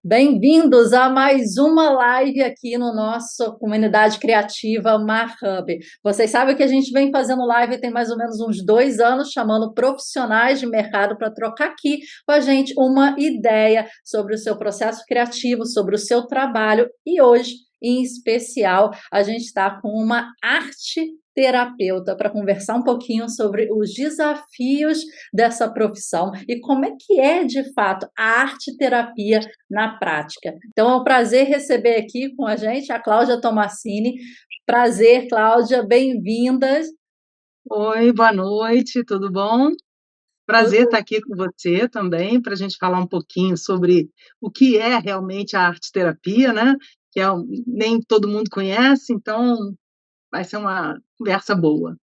Bem-vindos a mais uma live aqui no nosso Comunidade Criativa MarHub. Vocês sabem que a gente vem fazendo live tem mais ou menos uns 2 anos, chamando profissionais de mercado para trocar aqui com a gente uma ideia sobre o seu processo criativo, sobre o seu trabalho. E hoje, em especial, a gente está com uma arte terapeuta para conversar um pouquinho sobre os desafios dessa profissão e como é que é, de fato, a arte terapia na prática. Então, é um prazer receber aqui com a gente a Cláudia Tomassini. Prazer, Cláudia, bem-vindas. Oi, boa noite, tudo bom? Prazer Tudo estar aqui com você também, para a gente falar um pouquinho sobre o que é realmente a arte-terapia, né? Nem todo mundo conhece, então vai ser uma conversa boa.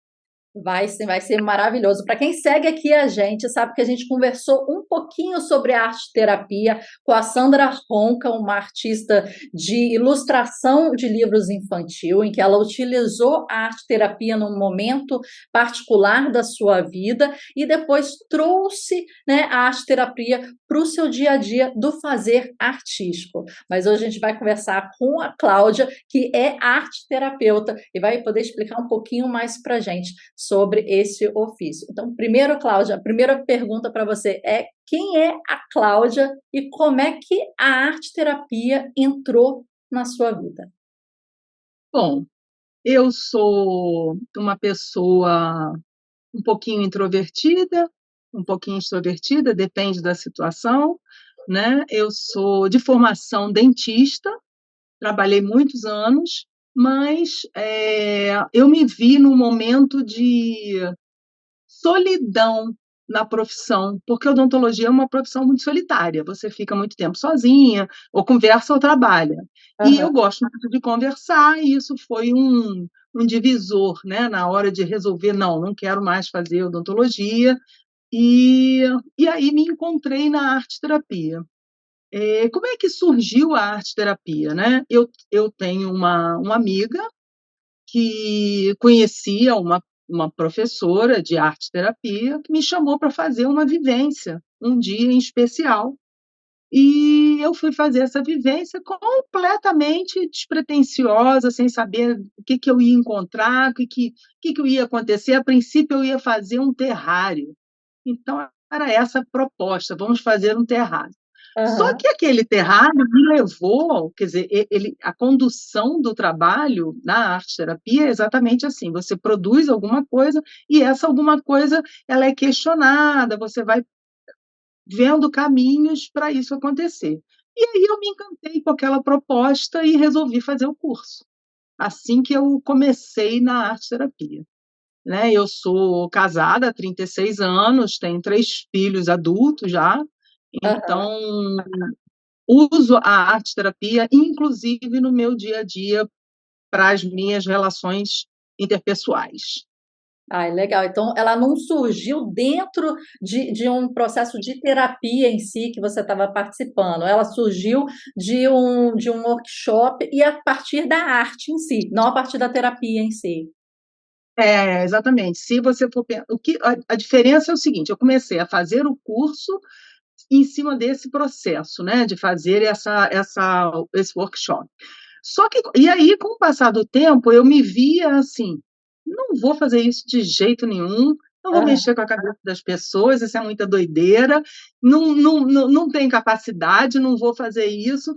vai ser maravilhoso. Para quem segue aqui a gente, sabe que a gente conversou um pouquinho sobre arte terapia com a Sandra Ronca, uma artista de ilustração de livros infantil, em que ela utilizou a arte terapia num momento particular da sua vida e depois trouxe, né, a arte terapia para o seu dia a dia do fazer artístico. Mas hoje a gente vai conversar com a Cláudia, que é arte terapeuta, e vai poder explicar um pouquinho mais para a gente sobre esse ofício. Então, primeiro, Cláudia, a primeira pergunta para você é: quem é a Cláudia e como é que a arte-terapia entrou na sua vida? Bom, eu sou uma pessoa um pouquinho introvertida, um pouquinho extrovertida, depende da situação, né? Eu sou de formação dentista, trabalhei muitos anos, mas eu me vi num momento de solidão na profissão, porque a odontologia é uma profissão muito solitária, você fica muito tempo sozinha, ou conversa ou trabalha. E eu Aham. gosto muito de conversar, e isso foi um divisor, né, na hora de resolver, não quero mais fazer odontologia, e, e aí me encontrei na arte-terapia. Como é que surgiu a arte-terapia, né? Eu tenho uma amiga que conhecia uma professora de arte-terapia que me chamou para fazer uma vivência, um dia em especial. E eu fui fazer essa vivência completamente despretensiosa, sem saber o que eu ia encontrar, o que eu ia acontecer. A princípio, eu ia fazer um terrário. Então, era essa a proposta: vamos fazer um terrário. Só Aham. que aquele terrário me levou, quer dizer, a condução do trabalho na arte-terapia é exatamente assim: você produz alguma coisa e essa alguma coisa ela é questionada, você vai vendo caminhos para isso acontecer. E aí eu me encantei com aquela proposta e resolvi fazer o curso. Assim que eu comecei na arte-terapia, né? Eu sou casada há 36 anos, tenho 3 filhos adultos já, Aham. então uso a arte-terapia, inclusive no meu dia a dia, para as minhas relações interpessoais. Ai, legal. Então, ela não surgiu dentro de um processo de terapia em si que você estava participando. Ela surgiu de um workshop e a partir da arte em si, não a partir da terapia em si. É, exatamente. Se você for a diferença é o seguinte: eu comecei a fazer o curso em cima desse processo, né, de fazer esse workshop. Só que, e aí, com o passar do tempo, eu me via assim: não vou fazer isso de jeito nenhum, não vou Aham. mexer com a cabeça das pessoas, isso é muita doideira, não tenho capacidade, não vou fazer isso.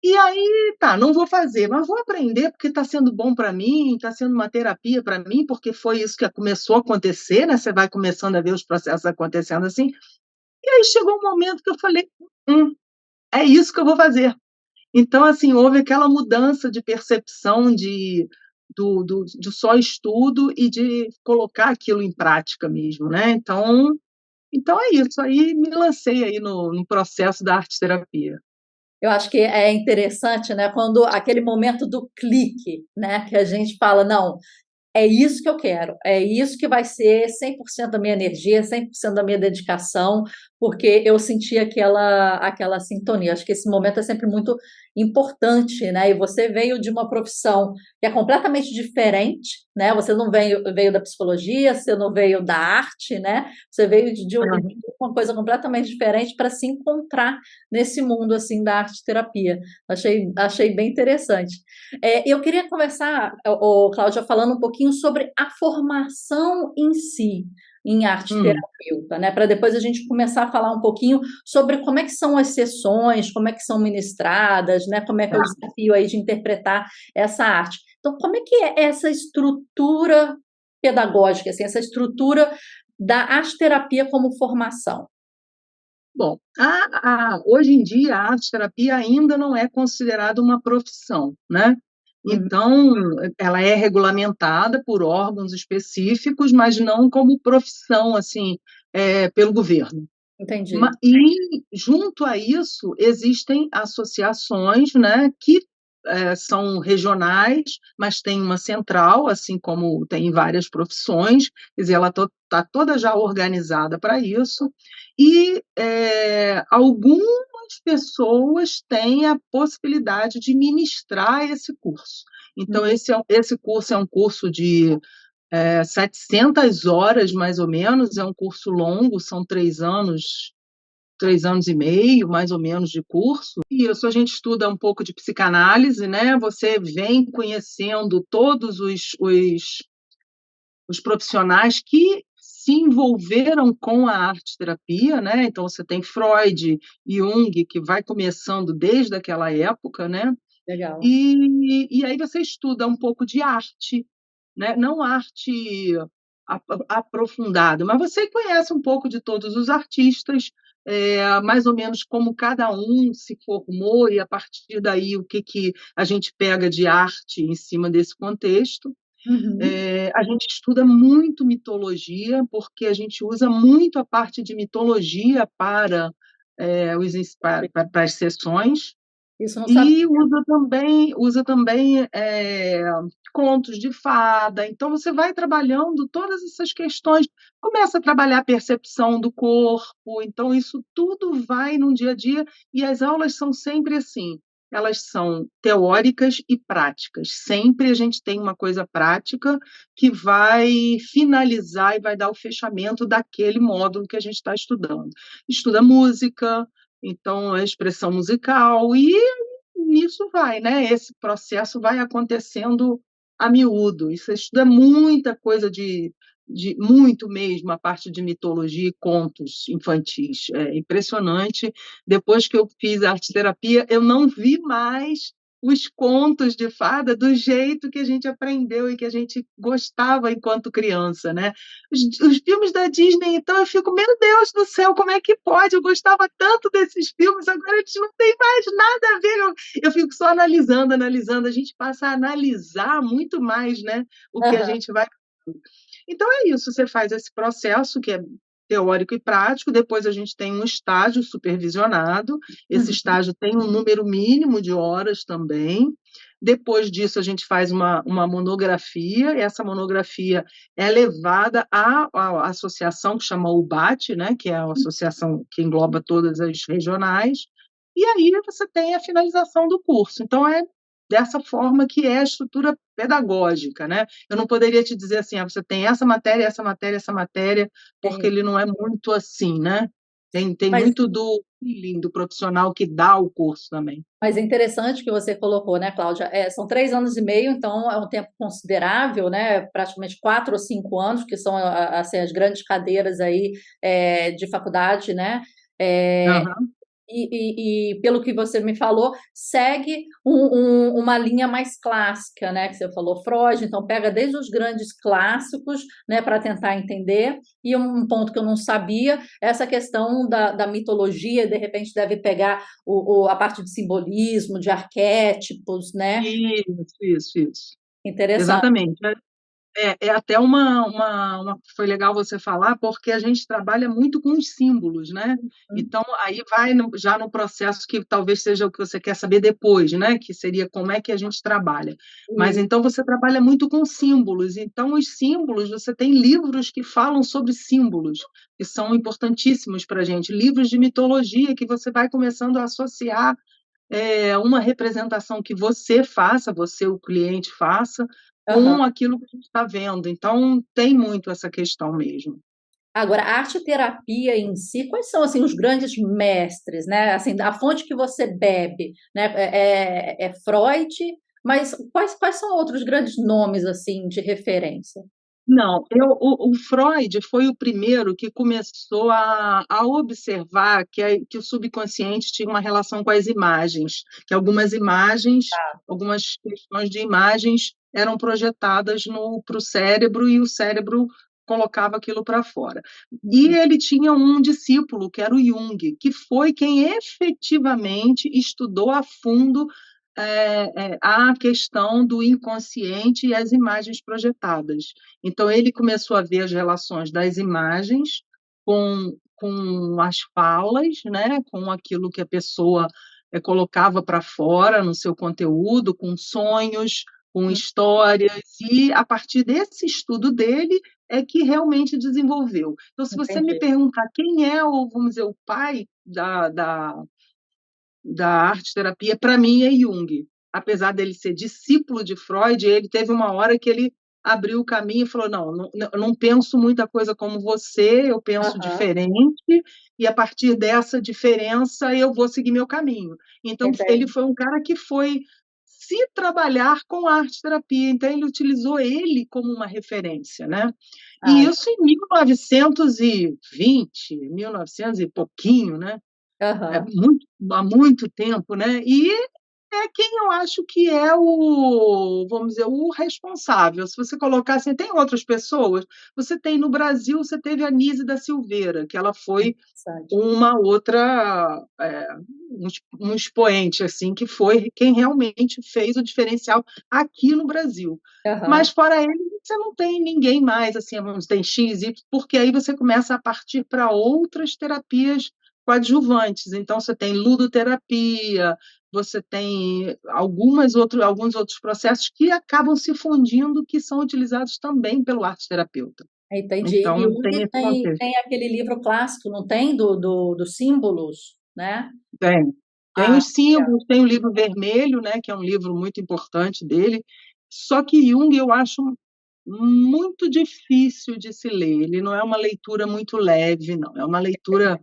E aí, tá, não vou fazer, mas vou aprender porque está sendo bom para mim, está sendo uma terapia para mim, porque foi isso que começou a acontecer, né? Você vai começando a ver os processos acontecendo assim. E aí chegou um momento que eu falei: "Hum, é isso que eu vou fazer". Então, assim, houve aquela mudança de percepção do só estudo e de colocar aquilo em prática mesmo, né. Então é isso, aí me lancei aí no processo da arte-terapia. Eu acho que é interessante, né, quando aquele momento do clique, né, que a gente fala: "Não, é isso que eu quero, é isso que vai ser 100% da minha energia, 100% da minha dedicação", porque eu senti aquela sintonia. Acho que esse momento é sempre muito importante, né? E você veio de uma profissão que é completamente diferente, né? Você não veio da psicologia, você não veio da arte, né? Você veio de uma coisa completamente diferente para se encontrar nesse mundo assim da arte terapia. Achei bem interessante. Eu queria conversar, Cláudia, falando um pouquinho sobre a formação em si, em arte Hum. terapeuta, né? Para depois a gente começar a falar um pouquinho sobre como é que são as sessões, como é que são ministradas, né? Como é que é o Tá. desafio aí de interpretar essa arte. Então, como é que é essa estrutura pedagógica, assim, essa estrutura da arte terapia como formação? Bom, hoje em dia a arte-terapia ainda não é considerada uma profissão, né? Uhum, Então, ela é regulamentada por órgãos específicos, mas não como profissão, assim, pelo governo. entendi. E junto a isso existem associações, né, que são regionais, mas tem uma central, assim como tem em várias profissões, quer dizer, ela está toda já organizada para isso, e algumas pessoas têm a possibilidade de ministrar esse curso. Então, esse curso é um curso de 700 horas, mais ou menos, é um curso longo, são 3 anos e meio, mais ou menos, de curso. E isso a gente estuda um pouco de psicanálise, né? Você vem conhecendo todos os profissionais que se envolveram com a arte-terapia, né? Então você tem Freud, Jung, que vai começando desde aquela época, né? Legal. E aí você estuda um pouco de arte, né? Não arte aprofundada, mas você conhece um pouco de todos os artistas, mais ou menos como cada um se formou e a partir daí o que a gente pega de arte em cima desse contexto. Uhum. A gente estuda muito mitologia, porque a gente usa muito a parte de mitologia para para as sessões, Isso eu não sabia. e usa também contos de fada. Então você vai trabalhando todas essas questões, começa a trabalhar a percepção do corpo, então isso tudo vai no dia a dia, e as aulas são sempre assim, elas são teóricas e práticas. Sempre a gente tem uma coisa prática que vai finalizar e vai dar o fechamento daquele módulo que a gente está estudando. Estuda música, então a expressão musical, e nisso vai, né? Esse processo vai acontecendo a miúdo. Isso estuda muita coisa de muito mesmo, a parte de mitologia e contos infantis. É impressionante. Depois que eu fiz arte terapia, eu não vi mais os contos de fada do jeito que a gente aprendeu e que a gente gostava enquanto criança, né? Os filmes da Disney, então eu fico, meu Deus do céu, como é que pode? Eu gostava tanto desses filmes, agora eles não têm mais nada a ver. Eu fico só analisando, analisando. A gente passa a analisar muito mais, né, o que a Aham. gente vai. Então é isso, você faz esse processo que é teórico e prático, depois a gente tem um estágio supervisionado, esse Uhum. estágio tem um número mínimo de horas também. Depois disso, a gente faz uma monografia, e essa monografia é levada à associação que chama UBAT, né, que é a associação que engloba todas as regionais, e aí você tem a finalização do curso. Então, é dessa forma que é a estrutura pedagógica, né? Eu não poderia te dizer assim, você tem essa matéria, essa matéria, essa matéria, porque Sim. ele não é muito assim, né? Tem Mas muito do feeling do profissional que dá o curso também. Mas é interessante que você colocou, né, Cláudia? São 3 anos e meio, então é um tempo considerável, né? Praticamente 4 ou 5 anos, que são assim, as grandes cadeiras aí de faculdade, né? É, Aham. e pelo que você me falou, segue uma linha mais clássica, né? Que você falou Freud, então pega desde os grandes clássicos, né, para tentar entender. E um ponto que eu não sabia, essa questão da mitologia, de repente deve pegar a parte de simbolismo, de arquétipos, né? Isso, isso, isso. Interessante. Exatamente. É até foi legal você falar, porque a gente trabalha muito com os símbolos, né? Uhum. Então, aí vai já no processo que talvez seja o que você quer saber depois, né? Que seria como é que a gente trabalha. Mas E, então você trabalha muito com símbolos. Então, os símbolos, você tem livros que falam sobre símbolos, que são importantíssimos para a gente. Livros de mitologia que você vai começando a associar uma representação que você faça, você, o cliente, faça, aham. com aquilo que a gente está vendo. Então, tem muito essa questão mesmo. Agora, a arte-terapia em si, quais são assim os grandes mestres, né? Assim, a fonte que você bebe, né? É Freud, mas quais são outros grandes nomes assim de referência? Não, o Freud foi o primeiro que começou a observar que o subconsciente tinha uma relação com as imagens, que algumas imagens, algumas questões de imagens eram projetadas para o cérebro e o cérebro colocava aquilo para fora. E Uhum. ele tinha um discípulo, que era o Jung, que foi quem efetivamente estudou a fundo a questão do inconsciente e as imagens projetadas. Então, ele começou a ver as relações das imagens com as falas, né, com aquilo que a pessoa colocava para fora no seu conteúdo, com sonhos, com Uhum. histórias, e a partir desse estudo dele é que realmente desenvolveu. Então, se você me Entendi. perguntar quem é, vamos dizer, o pai da arte-terapia, para mim, é Jung. Apesar dele ser discípulo de Freud, ele teve uma hora que ele abriu o caminho e falou: não, não, eu não penso muita coisa como você, eu penso Aham, diferente, e a partir dessa diferença eu vou seguir meu caminho. Então, ele entendi. foi um cara que foi se trabalhar com arte-terapia, então ele utilizou ele como uma referência, né? E Ah, isso em 1920, 1900 e pouquinho, né? aham. Há muito tempo, né? E é quem eu acho que é vamos dizer, o responsável. Se você colocar assim, tem outras pessoas, você tem no Brasil, você teve a Nise da Silveira, que ela foi Interessante. uma outra, um expoente, assim, que foi quem realmente fez o diferencial aqui no Brasil. Mas Aham. fora ele, você não tem ninguém mais, assim, vamos tem X, Y, porque aí você começa a partir para outras terapias coadjuvantes. Então, você tem ludoterapia, você tem alguns outros processos que acabam se fundindo, que são utilizados também pelo arte-terapeuta. Entendi. E Então, tem Jung esse tem, contexto. tem aquele livro clássico, não tem? Dos símbolos, né? Tem. Tem Ah, os símbolos, tem o livro vermelho, né, que é um livro muito importante dele, só que Jung eu acho muito difícil de se ler, ele não é uma leitura muito leve não, é uma leitura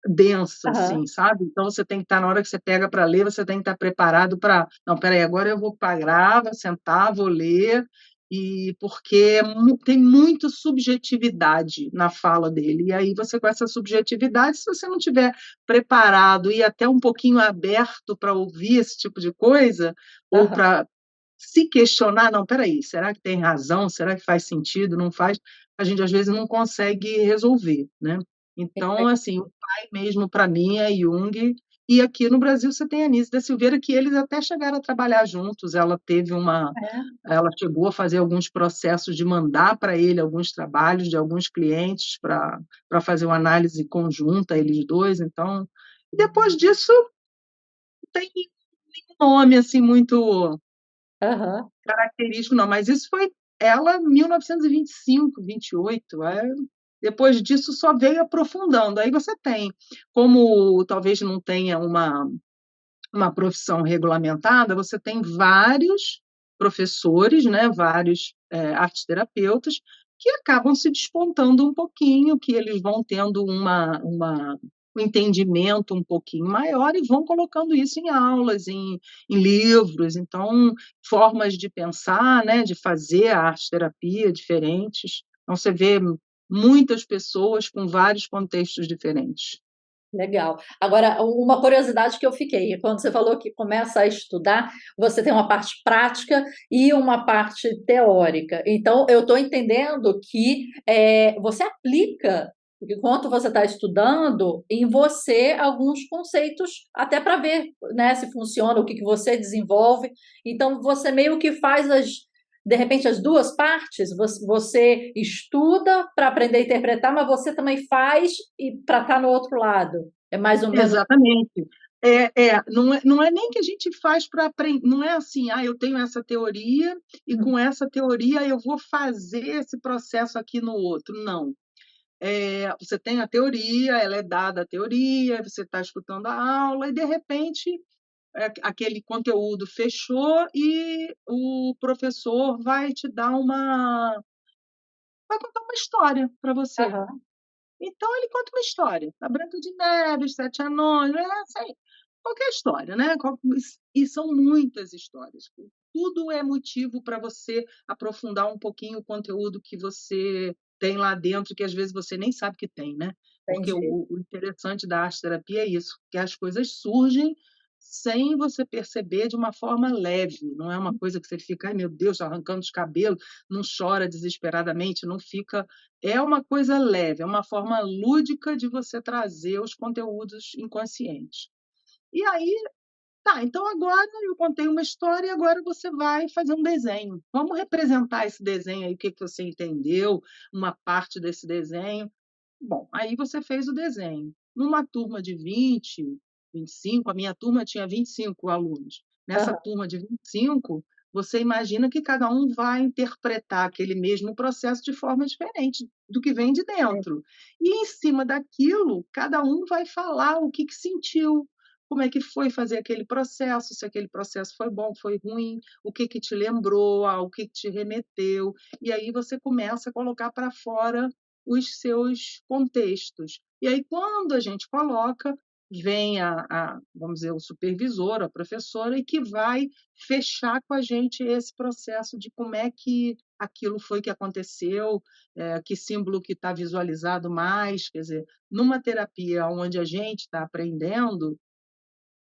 densa, aham. assim, sabe. Então você tem que estar na hora que você pega para ler, você tem que estar preparado para: "Não, espera aí, agora eu vou parar, vou sentar, vou ler", e porque tem muita subjetividade na fala dele, e aí você com essa subjetividade, se você não tiver preparado e até um pouquinho aberto para ouvir esse tipo de coisa, ou Aham. para se questionar: "Não, espera aí, será que tem razão? Será que faz sentido? Não faz?", a gente às vezes não consegue resolver, né. Então, Entendi. assim, o pai mesmo para mim é Jung, e aqui no Brasil você tem a Anísia da Silveira, que eles até chegaram a trabalhar juntos, É. ela chegou a fazer alguns processos de mandar para ele alguns trabalhos de alguns clientes para fazer uma análise conjunta, eles 2, então e depois disso não tem nenhum nome, assim, muito Aham. característico não, mas isso foi ela 1925, 28, depois disso só veio aprofundando. Aí você tem, como talvez não tenha uma profissão regulamentada, você tem vários professores, né, vários, arteterapeutas, que acabam se despontando um pouquinho, que eles vão tendo um entendimento um pouquinho maior e vão colocando isso em aulas, em livros, então formas de pensar, né, de fazer a arteterapia diferentes. Então você vê muitas pessoas com vários contextos diferentes. Legal. Agora, uma curiosidade que eu fiquei, quando você falou que começa a estudar, você tem uma parte prática e uma parte teórica. Então, eu estou entendendo que você aplica, enquanto você está estudando, em você alguns conceitos, até para ver, né, se funciona, o que você desenvolve. Então, você meio que faz de repente, as duas partes? Você estuda para aprender a interpretar, mas você também faz e para estar no outro lado. É mais ou menos. Exatamente. Não é nem que a gente faz para aprender, não é assim: "Ah, eu tenho essa teoria e com essa teoria eu vou fazer esse processo aqui no outro", não. Você tem a teoria, ela é dada a teoria, você está escutando a aula e, de repente, aquele conteúdo fechou e o professor vai contar uma história para você. Aham, Então ele conta uma história, a Branca de Neve, os 7 anões, assim, qualquer história, né, e são muitas histórias. Tudo é motivo para você aprofundar um pouquinho o conteúdo que você tem lá dentro, que às vezes você nem sabe que tem, né. Porque entendi, o interessante da arte-terapia é isso, que as coisas surgem sem você perceber, de uma forma leve, não é uma coisa que você fica: "Ai meu Deus, arrancando os cabelos", não chora desesperadamente, não fica, é uma coisa leve, é uma forma lúdica de você trazer os conteúdos inconscientes. E aí, tá, então agora eu contei uma história e agora você vai fazer um desenho. Vamos representar esse desenho aí, o que que você entendeu, uma parte desse desenho. Bom, aí você fez o desenho. Numa turma de 20, 25, a minha turma tinha 25 alunos. Nessa aham, turma de 25, você imagina que cada um vai interpretar aquele mesmo processo de forma diferente do que vem de dentro. E em cima daquilo, cada um vai falar o que que sentiu, como é que foi fazer aquele processo, se aquele processo foi bom, foi ruim, o que que te lembrou, o que que te remeteu. E aí você começa a colocar para fora os seus contextos. E aí, quando a gente coloca, vem vamos dizer, o supervisor, a professora, e que vai fechar com a gente esse processo de como é que aquilo foi que aconteceu, que símbolo que está visualizado mais. Quer dizer, numa terapia onde a gente está aprendendo,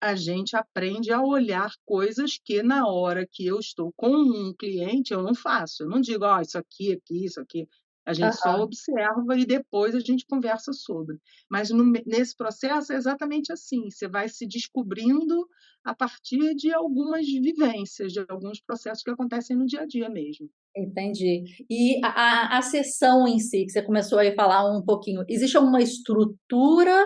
a gente aprende a olhar coisas que, na hora que eu estou com um cliente, eu não faço. Eu não digo: "Ó, isso aqui, isso aqui". A gente só aham. observa e depois a gente conversa sobre. Mas nesse processo é exatamente assim, você vai se descobrindo a partir de algumas vivências, de alguns processos que acontecem no dia a dia mesmo. Entendi. E a sessão em si, que você começou aí a falar um pouquinho, existe alguma estrutura?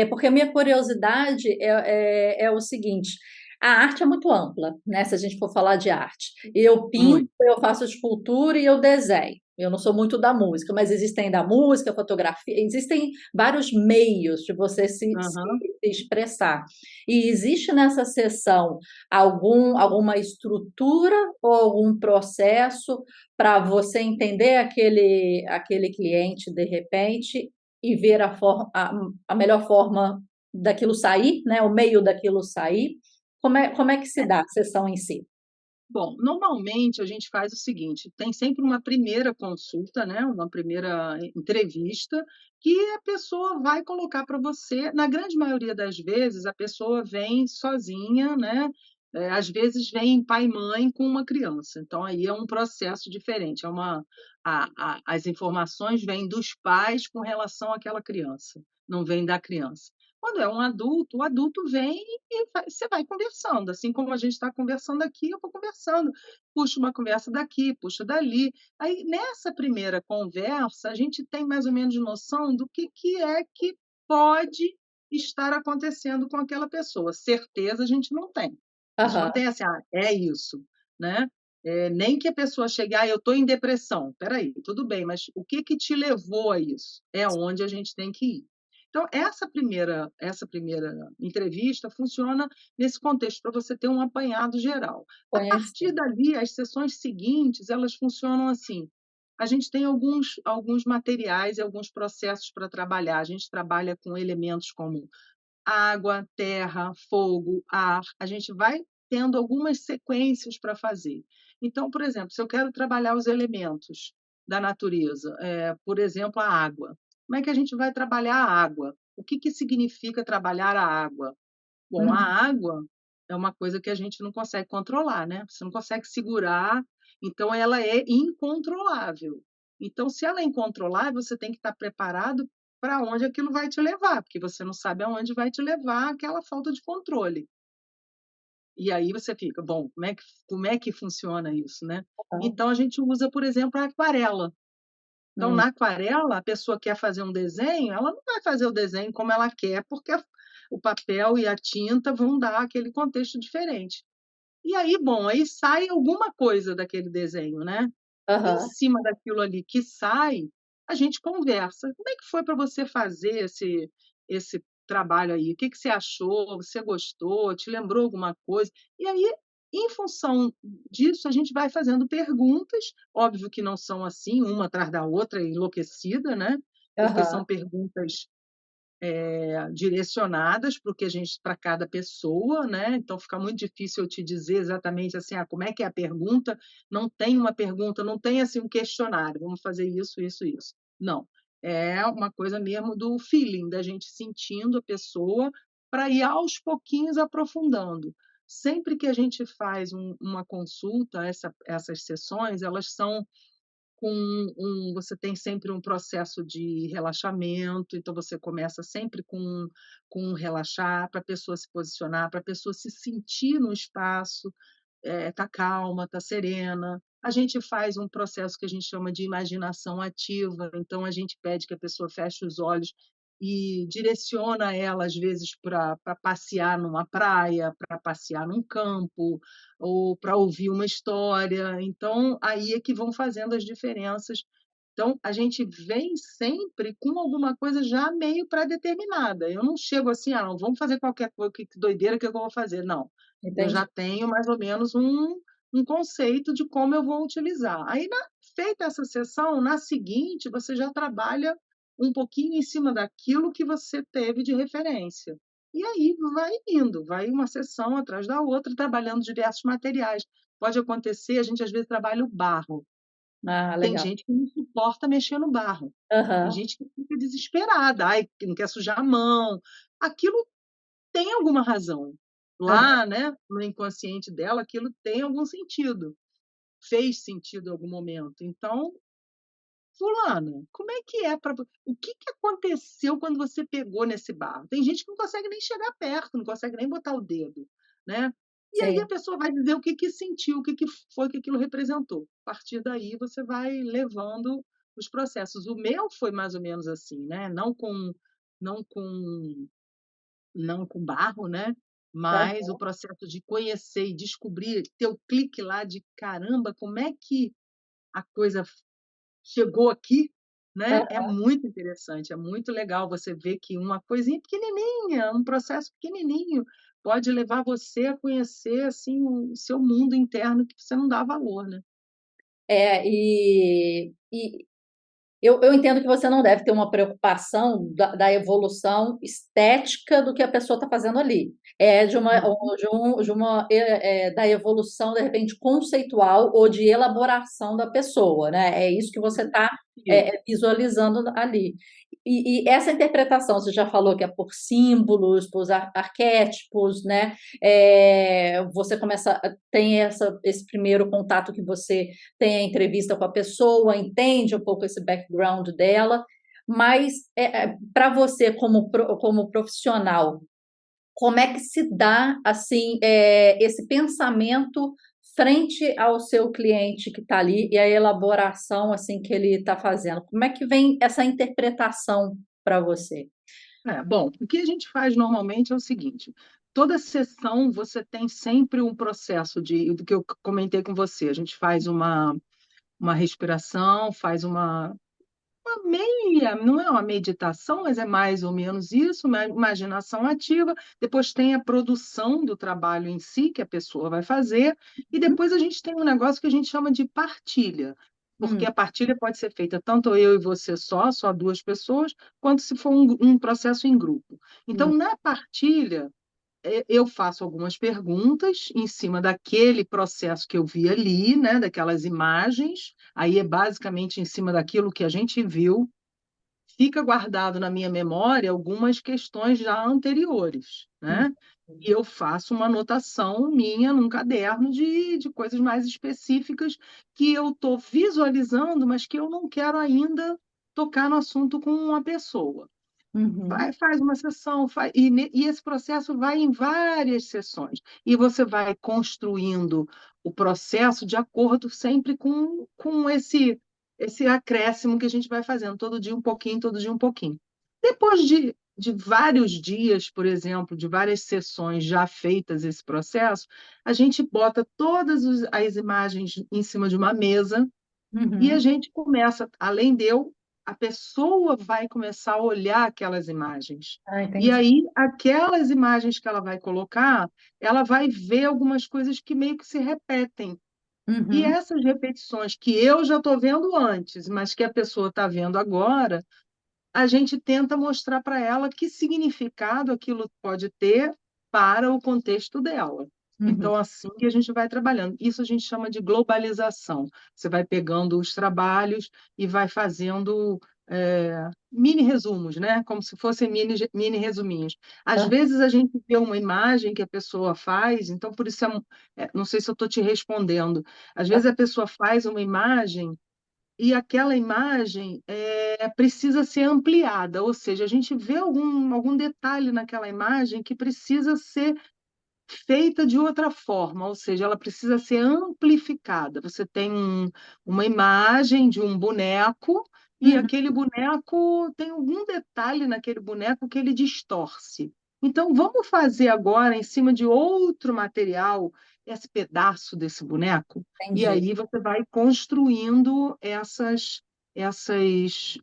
Porque a minha curiosidade é o seguinte: a arte é muito ampla, né? Se a gente for falar de arte. Eu pinto, Muito. eu faço escultura e eu desenho. Eu não sou muito da música, mas existem da música, fotografia, existem vários meios de você Aham. se expressar. E existe nessa sessão alguma estrutura ou algum processo para você entender aquele cliente de repente e ver a melhor forma daquilo sair, né? O meio daquilo sair? Como é que se dá a sessão em si? Bom, normalmente a gente faz o seguinte: tem sempre uma primeira consulta, né, uma primeira entrevista, que a pessoa vai colocar para você. Na grande maioria das vezes, a pessoa vem sozinha, né, às vezes vem pai e mãe com uma criança, então aí é um processo diferente, as informações vêm dos pais com relação àquela criança, não vêm da criança. Quando é um adulto, o adulto vem e você vai conversando, assim como a gente está conversando aqui, eu vou conversando, puxo uma conversa daqui, puxo dali. Aí, nessa primeira conversa, a gente tem mais ou menos noção do que é que pode estar acontecendo com aquela pessoa. Certeza a gente não tem. A gente não Aham, tem assim: "Ah, é isso", né. Nem que a pessoa chegue: "Ah, eu estou em depressão". Espera aí, tudo bem, mas o que que te levou a isso? É onde a gente tem que ir. Então, essa primeira entrevista funciona nesse contexto, para você ter um apanhado geral. A partir conhecer. dali, as sessões seguintes, elas funcionam assim: a gente tem alguns materiais e alguns processos para trabalhar. A gente trabalha com elementos como água, terra, fogo, ar. A gente vai tendo algumas sequências para fazer. Então, por exemplo, se eu quero trabalhar os elementos da natureza, por exemplo, a água. Como é que a gente vai trabalhar a água? O que que significa trabalhar a água? Bom, a Uhum. água é uma coisa que a gente não consegue controlar, né, você não consegue segurar, então ela é incontrolável. Então, se ela é incontrolável, você tem que estar preparado para onde aquilo vai te levar, porque você não sabe aonde vai te levar aquela falta de controle. E aí você fica: "Bom, como é que funciona isso, né?". Aham. Então a gente usa, por exemplo, a aquarela. Então, Hum, na aquarela, a pessoa quer fazer um desenho, ela não vai fazer o desenho como ela quer, porque o papel e a tinta vão dar aquele contexto diferente. E aí, bom, aí sai alguma coisa daquele desenho, né. Em aham. cima daquilo ali que sai, a gente conversa. "Como é que foi para você fazer esse trabalho aí? O que que você achou? Você gostou? Te lembrou alguma coisa?". E aí, em função disso, a gente vai fazendo perguntas, óbvio que não são assim, uma atrás da outra, enlouquecida, né, porque Aham. são perguntas direcionadas para o que a gente para cada pessoa, né, então fica muito difícil eu te dizer exatamente assim: "Ah, como é que é a pergunta?". Não tem uma pergunta, não tem, assim, um questionário: "Vamos fazer isso, isso, isso". Não, é uma coisa mesmo do feeling, da gente sentindo a pessoa, para ir aos pouquinhos aprofundando. Sempre que a gente faz uma consulta, essas sessões, elas são com você tem sempre um processo de relaxamento, então você começa sempre com relaxar, para a pessoa se posicionar, para a pessoa se sentir no espaço, tá calma, tá serena. A gente faz um processo que a gente chama de imaginação ativa, então a gente pede que a pessoa feche os olhos e direciona ela, às vezes, para passear numa praia, para passear num campo, ou para ouvir uma história. Então, aí é que vão fazendo as diferenças. Então, a gente vem sempre com alguma coisa já meio pré-determinada. Eu não chego assim: "Ah, não, vamos fazer qualquer coisa, que doideira que eu vou fazer", não. Eu Entendi. já tenho mais ou menos um conceito de como eu vou utilizar. Aí feita essa sessão, na seguinte você já trabalha um pouquinho em cima daquilo que você teve de referência. E aí vai indo, vai uma sessão atrás da outra, trabalhando diversos materiais. Pode acontecer, a gente às vezes trabalha o barro. Ah, Tem legal. gente que não suporta mexer no barro. Tem Aham. gente que fica desesperada, ai, que não quer sujar a mão. Aquilo tem alguma razão. Aham. Lá, né, no inconsciente dela, aquilo tem algum sentido, fez sentido em algum momento. Então, fulana, como é que é para o que que aconteceu quando você pegou nesse barro? Tem gente que não consegue nem chegar perto, não consegue nem botar o dedo, né. E aí a Sim. pessoa vai dizer o que que sentiu, o que que foi que aquilo representou. A partir daí você vai levando os processos. O meu foi mais ou menos assim, né, não com não com barro, né, mas o Aham. processo de conhecer e descobrir, ter o clique lá de: "Caramba, como é que a coisa chegou aqui?", né, é Aham. muito interessante, é muito legal você ver que uma coisinha pequenininha, um processo pequenininho, pode levar você a conhecer, assim, o seu mundo interno que você não dá valor, né. É, eu entendo que você não deve ter uma preocupação da evolução estética do que a pessoa está fazendo ali. É de uma Uhum. ou de uma da evolução, de repente, conceitual ou de elaboração da pessoa, né, é isso que você está, Isso. visualizando ali. E essa interpretação, você já falou que é por símbolos, por arquétipos, né, você começa tem esse primeiro contato que você tem a entrevista com a pessoa, entende um pouco esse background dela, mas para você como profissional, como é que se dá assim esse pensamento frente ao seu cliente que está ali e a elaboração assim que ele está fazendo? Como é que vem essa interpretação para você? É, bom, o que a gente faz normalmente é o seguinte: toda sessão você tem sempre um processo de do que eu comentei com você, a gente faz uma respiração, faz uma meia, não é uma meditação, mas é mais ou menos isso, uma imaginação ativa, depois tem a produção do trabalho em si, que a pessoa vai fazer, e Hum, depois a gente tem um negócio que a gente chama de partilha, porque hum, a partilha pode ser feita tanto eu e você só 2 pessoas, quanto se for um processo em grupo. Então, hum, na partilha, eu faço algumas perguntas em cima daquele processo que eu vi ali, né, daquelas imagens, aí é basicamente em cima daquilo que a gente viu, fica guardado na minha memória algumas questões já anteriores, hum. né, e eu faço uma anotação minha num caderno de coisas mais específicas que eu estou visualizando, mas que eu não quero ainda tocar no assunto com a pessoa. Uhum. Faz uma sessão, e esse processo vai em várias sessões. E você vai construindo o processo de acordo sempre com esse acréscimo que a gente vai fazendo, todo dia um pouquinho, todo dia um pouquinho. Depois de vários dias, por exemplo, de várias sessões já feitas esse processo, a gente bota todas as imagens em cima de uma mesa e a Uhum. gente começa, além de eu, a pessoa vai começar a olhar aquelas imagens. Ah, E entendi. aí, aquelas imagens que ela vai colocar, ela vai ver algumas coisas que meio que se repetem. E Uhum. essas repetições que eu já estou vendo antes, mas que a pessoa está vendo agora, a gente tenta mostrar para ela que significado aquilo pode ter para o contexto dela. Uhum. Então, assim que a gente vai trabalhando. Isso a gente chama de globalização. Você vai pegando os trabalhos e vai fazendo mini resumos, né? Como se fossem mini resuminhos. Às Ah, vezes a gente vê uma imagem que a pessoa faz, então por isso não sei se eu estou te respondendo. Às ah, vezes a pessoa faz uma imagem e aquela imagem precisa ser ampliada, ou seja, a gente vê algum detalhe naquela imagem que precisa ser feita de outra forma, ou seja, ela precisa ser amplificada. Você tem uma imagem de um boneco e uhum. aquele boneco tem algum detalhe naquele boneco que ele distorce. Então, vamos fazer agora, em cima de outro material, esse pedaço desse boneco, e Entendi. aí você vai construindo essas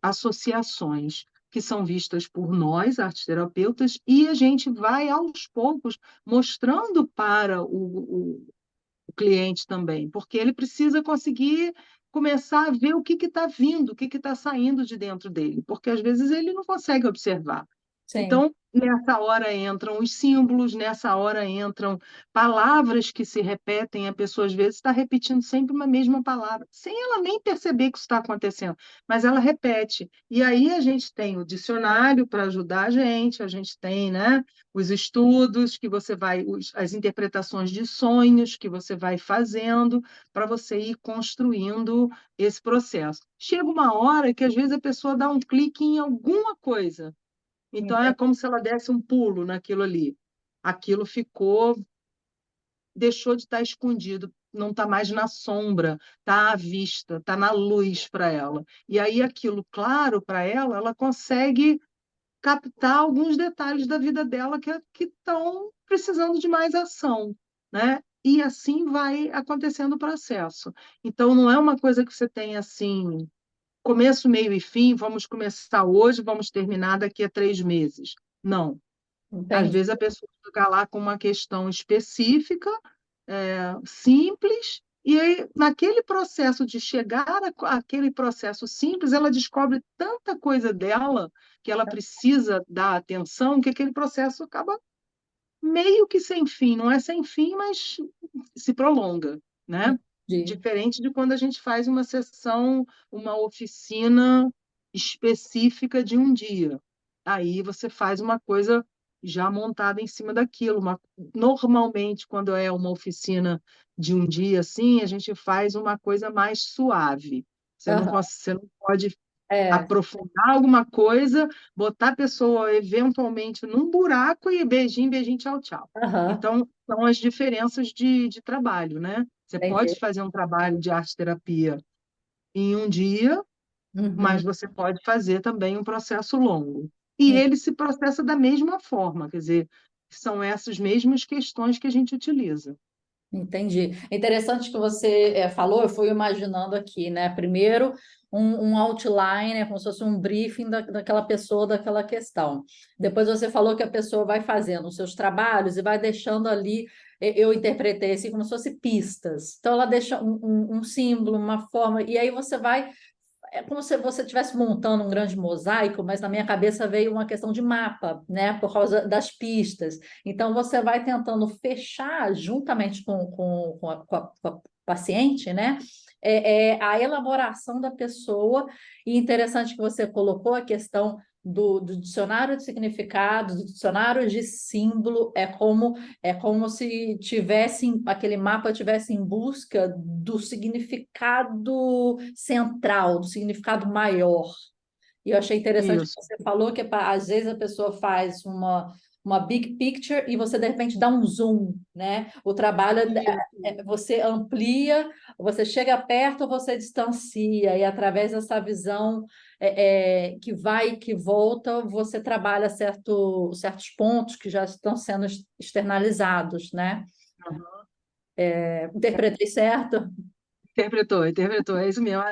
associações que são vistas por nós, arteterapeutas, e a gente vai, aos poucos, mostrando para o cliente também, porque ele precisa conseguir começar a ver o que está vindo, o que está saindo de dentro dele, porque às vezes ele não consegue observar. Sim. Então, nessa hora entram os símbolos, nessa hora entram palavras que se repetem, a pessoa às vezes está repetindo sempre uma mesma palavra, sem ela nem perceber que isso está acontecendo, mas ela repete. E aí a gente tem o dicionário para ajudar a gente tem, né, os estudos que você vai, as interpretações de sonhos que você vai fazendo para você ir construindo esse processo. Chega uma hora que às vezes a pessoa dá um clique em alguma coisa, então é Entendi. como se ela desse um pulo naquilo ali. Aquilo ficou, deixou de estar escondido, não está mais na sombra, está à vista, está na luz para ela. E aí aquilo claro para ela, ela consegue captar alguns detalhes da vida dela que estão precisando de mais ação, né? E assim vai acontecendo o processo. Então não é uma coisa que você tem assim começo, meio e fim, vamos começar hoje, vamos terminar daqui a 3 meses. Não. Às Entendi. vezes a pessoa fica lá com uma questão específica, simples, e aí, naquele processo de chegar àquele processo simples, ela descobre tanta coisa dela que ela precisa dar atenção, que aquele processo acaba meio que sem fim. Não é sem fim, mas se prolonga, né? Entendi. Diferente de quando a gente faz uma sessão, uma oficina específica de um dia. Aí você faz uma coisa já montada em cima daquilo. Normalmente, quando é uma oficina de um dia assim, a gente faz uma coisa mais suave. Aham. Você não pode É. aprofundar alguma coisa, botar a pessoa eventualmente num buraco e beijinho, beijinho, tchau, tchau. Aham. Então, são as diferenças de trabalho, né? Você pode Entendi. fazer um trabalho de arte-terapia em um dia, Uhum. mas você pode fazer também um processo longo. E ele se processa da mesma forma, quer dizer, são essas mesmas questões que a gente utiliza. Entendi. É interessante que você falou, eu fui imaginando aqui, né? Primeiro, um outline, como se fosse um briefing daquela pessoa, daquela questão. Depois você falou que a pessoa vai fazendo os seus trabalhos e vai deixando ali, eu interpretei assim, como se fosse pistas. Então, ela deixa um símbolo, uma forma, e aí você vai é como se você estivesse montando um grande mosaico, mas na minha cabeça veio uma questão de mapa, né? Por causa das pistas. Então, você vai tentando fechar, juntamente com a paciente, né? A elaboração da pessoa. E interessante que você colocou a questão do dicionário de significado, do dicionário de símbolo, é como se tivesse aquele mapa tivesse em busca do significado central, do significado maior. E eu achei interessante que Isso, você falou que às vezes a pessoa faz uma big picture e você de repente dá um zoom, né? O trabalho isso. você amplia, você chega perto, você distancia, e através dessa visão que vai e que volta, você trabalha certos pontos que já estão sendo externalizados, né? Aham. Interpretei certo? Interpretou, interpretou, é isso mesmo.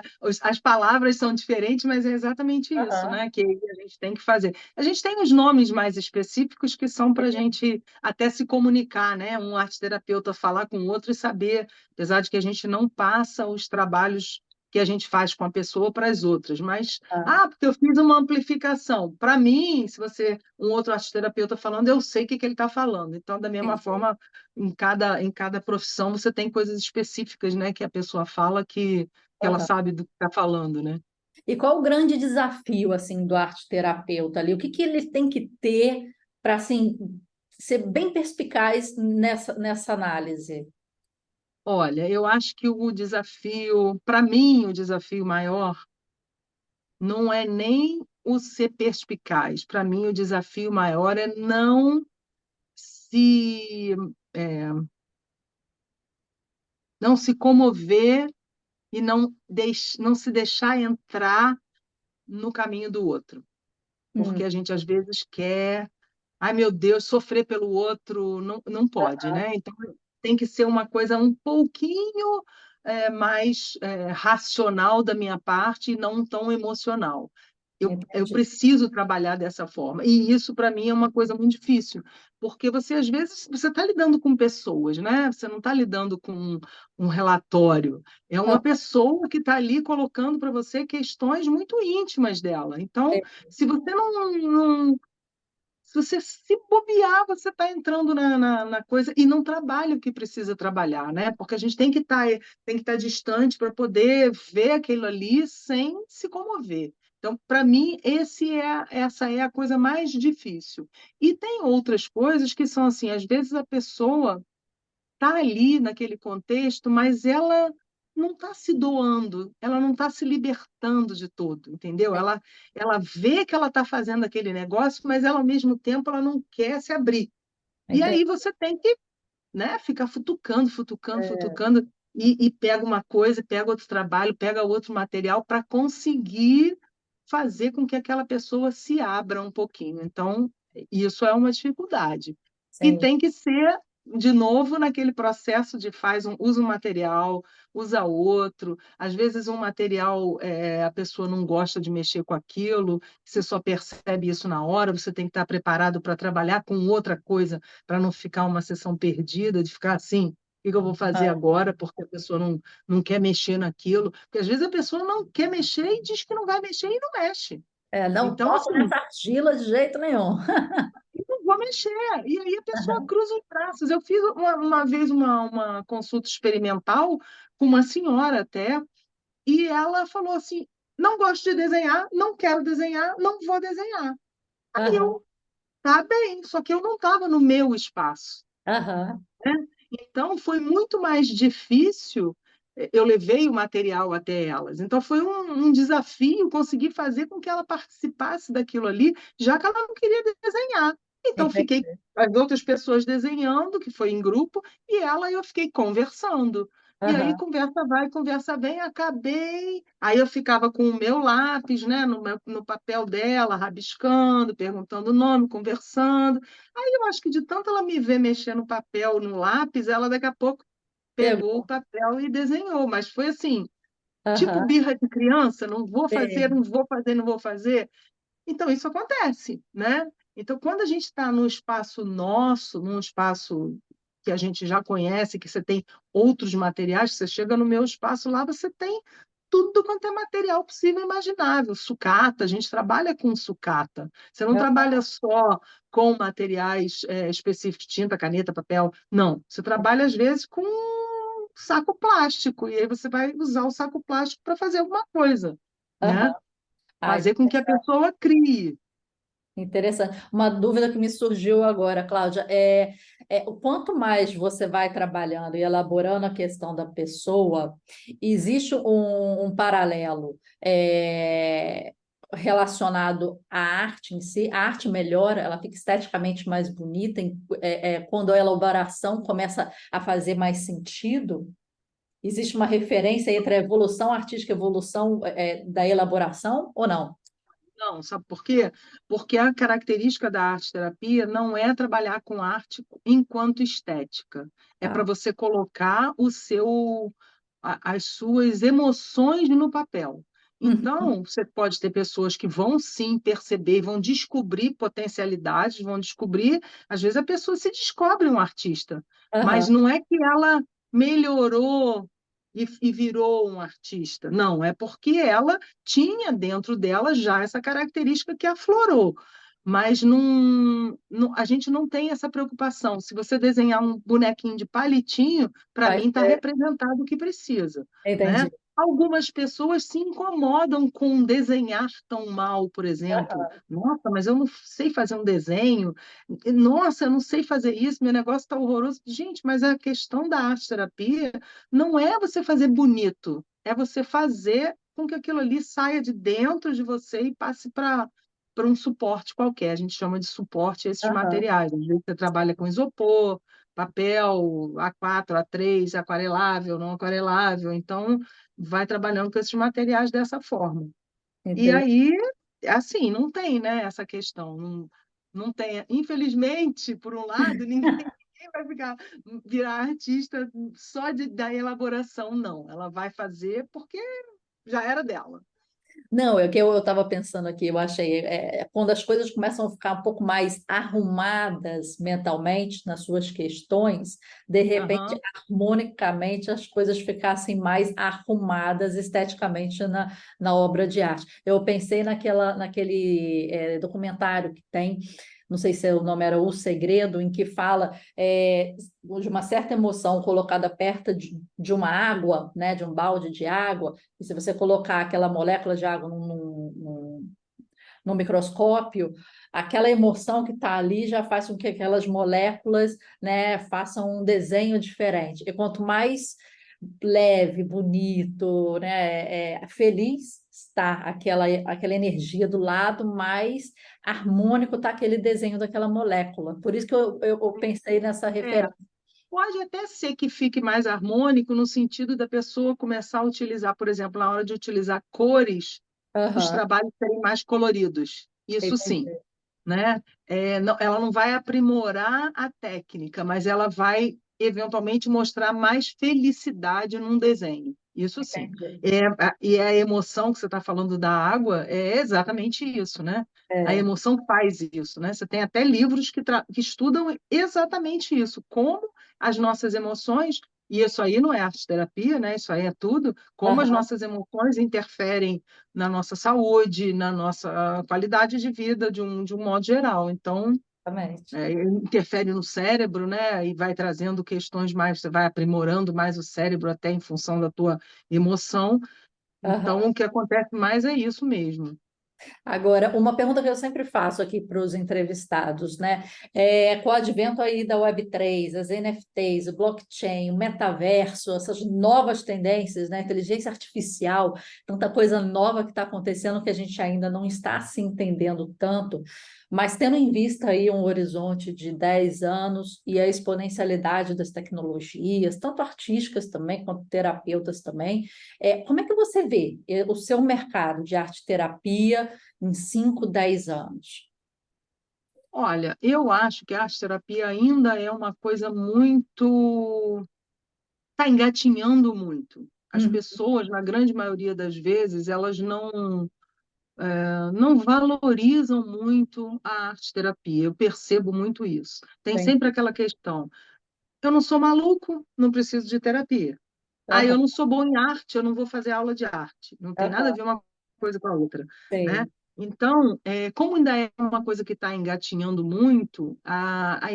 As palavras são diferentes, mas é exatamente isso, Aham. né? Que a gente tem que fazer. A gente tem os nomes mais específicos que são para a gente até se comunicar, né? Um arte-terapeuta falar com o outro e saber, apesar de que a gente não passa os trabalhos que a gente faz com a pessoa para as outras, mas Ah, porque eu fiz uma amplificação. Para mim, se você um outro arte-terapeuta falando, eu sei o que que ele está falando. Então, da mesma entendi. forma em cada profissão você tem coisas específicas, né, que a pessoa fala que ela Aham. sabe do que está falando, né? E qual o grande desafio assim do arte-terapeuta ali? O que ele tem que ter para assim ser bem perspicaz nessa análise? Olha, eu acho que o desafio, para mim, o desafio maior não é nem o ser perspicaz. Para mim, o desafio maior é se é, não se comover e não se deixar entrar no caminho do outro, Hum, porque a gente às vezes quer. Ai, meu Deus, sofrer pelo outro não pode, né? Então, tem que ser uma coisa um pouquinho mais racional da minha parte e não tão emocional. Eu entendi. preciso trabalhar dessa forma. E isso, para mim, é uma coisa muito difícil, porque você, às vezes, você está lidando com pessoas, né? Você não está lidando com um relatório. É uma Ah, pessoa que está ali colocando para você questões muito íntimas dela. Então, se você não se você se bobear, você está entrando na coisa e não trabalha o que precisa trabalhar, né? Porque a gente tem que estar distante para poder ver aquilo ali sem se comover. Então, para mim, essa é a coisa mais difícil. E tem outras coisas que são assim, às vezes a pessoa está ali naquele contexto, mas ela não está se doando, ela não está se libertando de tudo, entendeu? Ela vê que ela está fazendo aquele negócio, mas ela, ao mesmo tempo, ela não quer se abrir. E entendi. aí você tem que, né, ficar futucando, futucando, futucando, e pega uma coisa, pega outro trabalho, pega outro material para conseguir fazer com que aquela pessoa se abra um pouquinho. Então, isso é uma dificuldade. E Sim. tem que ser, de novo, naquele processo de usa um material, usa outro. Às vezes, um material, a pessoa não gosta de mexer com aquilo, você só percebe isso na hora, você tem que estar preparado para trabalhar com outra coisa, para não ficar uma sessão perdida, de ficar assim. O que eu vou fazer Ah, agora? Porque a pessoa não quer mexer naquilo. Porque às vezes a pessoa não quer mexer e diz que não vai mexer e não mexe. não Então, toco assim, nessa argila de jeito nenhum. eu não vou mexer. E aí a pessoa cruza os braços. Eu fiz uma vez uma consulta experimental com uma senhora até, e ela falou assim: não gosto de desenhar, não quero desenhar, não vou desenhar. Aí Aham, eu, tá bem, só que eu não estava no meu espaço. aham, Né? Então, foi muito mais difícil. Eu levei o material até elas. Então, foi um desafio conseguir fazer com que ela participasse daquilo ali, já que ela não queria desenhar. Então, fiquei entendi. as outras pessoas desenhando, que foi em grupo, e ela e eu fiquei conversando. E aí, Aham, conversa vai, conversa vem, acabei. Aí eu ficava com o meu lápis, né, no papel dela, rabiscando, perguntando o nome, conversando. Aí eu acho que de tanto ela me ver mexer no papel, no lápis, ela daqui a pouco pegou o pegou. papel e desenhou. Mas foi assim, tipo Aham, birra de criança, não vou fazer, sei. não vou fazer, não vou fazer. Então isso acontece, né? Então quando a gente está num espaço nosso, num espaço que a gente já conhece, que você tem outros materiais, você chega no meu espaço lá, você tem tudo quanto é material possível e imaginável. Sucata, a gente trabalha com sucata. Você não trabalha só com materiais específicos, tinta, caneta, papel. Não, você trabalha às vezes com saco plástico, e aí você vai usar o saco plástico para fazer alguma coisa, Aham. né? Ai, Fazer com que a pessoa crie. interessante. Uma dúvida que me surgiu agora, Cláudia, o quanto mais você vai trabalhando e elaborando a questão da pessoa, existe um paralelo. relacionado à arte em si, a arte melhora, ela fica esteticamente mais bonita, quando a elaboração começa a fazer mais sentido? Existe uma referência entre a evolução artística e a evolução da elaboração ou não? Não, sabe por quê? Porque a característica da arte-terapia não é trabalhar com arte enquanto estética. É para Tá. você colocar as suas emoções no papel. Uhum. Então, você pode ter pessoas que vão sim perceber, vão descobrir potencialidades, vão descobrir. Às vezes a pessoa se descobre um artista, mas Aham, não é que ela melhorou e virou um artista. Não, é porque ela tinha dentro dela já essa característica que aflorou. Mas a gente não tem essa preocupação. Se você desenhar um bonequinho de palitinho, para vai mim está ser. representado o que precisa, né? Entendi. Algumas pessoas se incomodam com desenhar tão mal, por exemplo. Aham, Nossa, mas eu não sei fazer um desenho. Nossa, eu não sei fazer isso, meu negócio está horroroso. Gente, mas a questão da arte-terapia não é você fazer bonito, é você fazer com que aquilo ali saia de dentro de você e passe para um suporte qualquer. A gente chama de suporte esses aham, materiais. Às vezes você trabalha com isopor, papel, A4, A3, aquarelável, não aquarelável. Então, vai trabalhando com esses materiais dessa forma. E entendi. aí, assim, não tem, né, essa questão. Não tem. Infelizmente, por um lado, ninguém vai virar artista só da elaboração, não. Ela vai fazer porque já era dela. Não, é o que eu estava pensando aqui, eu achei, quando as coisas começam a ficar um pouco mais arrumadas mentalmente nas suas questões, de repente, Aham. harmonicamente, as coisas ficassem mais arrumadas esteticamente na obra de arte. Eu pensei naquele documentário que tem, não sei se o nome era O Segredo, em que fala de uma certa emoção colocada perto de uma água, né, de um balde de água, e se você colocar aquela molécula de água num microscópio, aquela emoção que está ali já faz com que aquelas moléculas, né, façam um desenho diferente. E quanto mais leve, bonito, né, feliz está aquela energia do lado, mais harmônico está aquele desenho daquela molécula. Por isso que eu pensei nessa É, referência. pode até ser que fique mais harmônico no sentido da pessoa começar a utilizar, por exemplo, na hora de utilizar cores, os Aham, trabalhos serem mais coloridos. Isso sim, entendi. né? Ela não vai aprimorar a técnica, mas ela vai eventualmente mostrar mais felicidade num desenho. Isso sim. Entendi. E a emoção que você está falando da água é exatamente isso, né? A É, emoção faz isso, né? Você tem até livros que estudam exatamente isso, como as nossas emoções, e isso aí não é arte-terapia, né? Isso aí é tudo, como as aham, nossas emoções interferem na nossa saúde, na nossa qualidade de vida de um modo geral. Então, exatamente. interfere no cérebro, né? E vai trazendo questões mais, você vai aprimorando mais o cérebro até em função da tua emoção. Então, Aham. o que acontece mais é isso mesmo. Agora, uma pergunta que eu sempre faço aqui para os entrevistados, né? Com o advento aí da Web3, as NFTs, o blockchain, o metaverso, essas novas tendências, né? Inteligência artificial, tanta coisa nova que está acontecendo que a gente ainda não está se entendendo tanto, mas tendo em vista aí um horizonte de 10 anos e a exponencialidade das tecnologias, tanto artísticas também, quanto terapeutas também, como é que você vê o seu mercado de arte-terapia em 5, 10 anos? Olha, eu acho que a arte-terapia ainda é uma coisa muito. Está engatinhando muito. As Uhum, pessoas, na grande maioria das vezes, elas não valorizam muito a arte-terapia. Eu percebo muito isso. Tem sempre entendi. aquela questão: eu não sou maluco, não preciso de terapia. Ah, eu Aham, não sou bom em arte, eu não vou fazer aula de arte. Não tem nada a aham, ver uma coisa com a outra, né? sei. Então, como ainda é uma coisa que está engatinhando muito, a